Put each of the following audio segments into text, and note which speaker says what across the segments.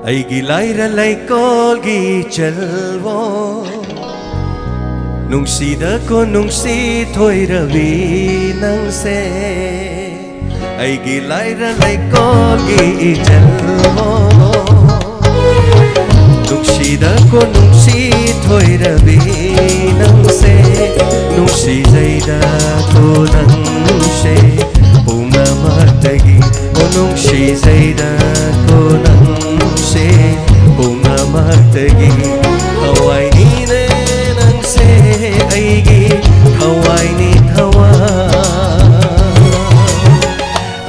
Speaker 1: Aigi laira laikogi chalwo Nungsida ko nungsi thoiravi nang se Aigi laira laikogi chalwo Nungsida ko nungsi thoiravi nang se Nungsi zaida ko nang se Puna matagi o nungsi zaida ko nang se Puna matagi Hawai ni ne nang se Aigi hawai ni thawa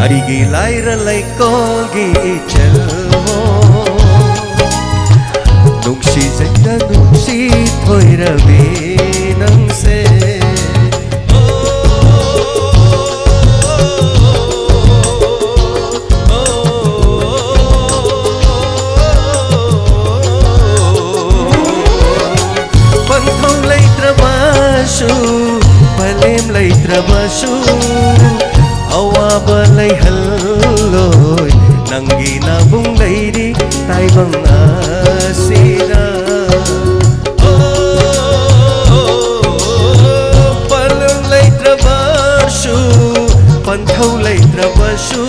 Speaker 1: Aigi laira laikogi chalwo Nungsi zaida nungsi thoiravi nang se Palem lay trabasu Awa balay haloy Nang ginabong lady Tay bang asina Palem lay trabasu Pantaw lay trabasu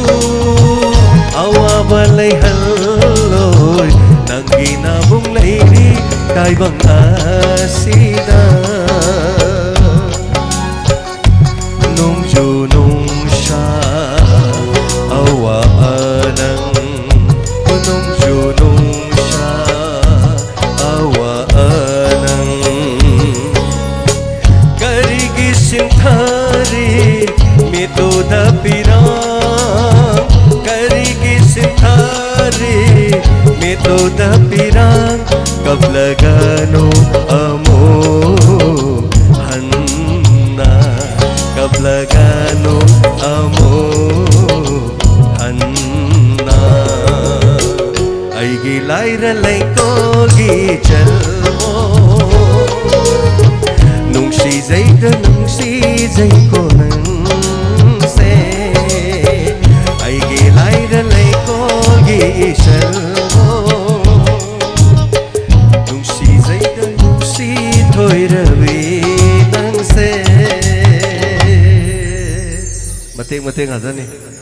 Speaker 1: Awa balay haloy Nang ginabong lady Tay bang asina Toda pirang kablagano amo hanna kablagano amo hanna ay gilayra lay kogi chalmo nung si zay ko nang se ay gilayra lay kogi chalmo Mating-mating ada nih.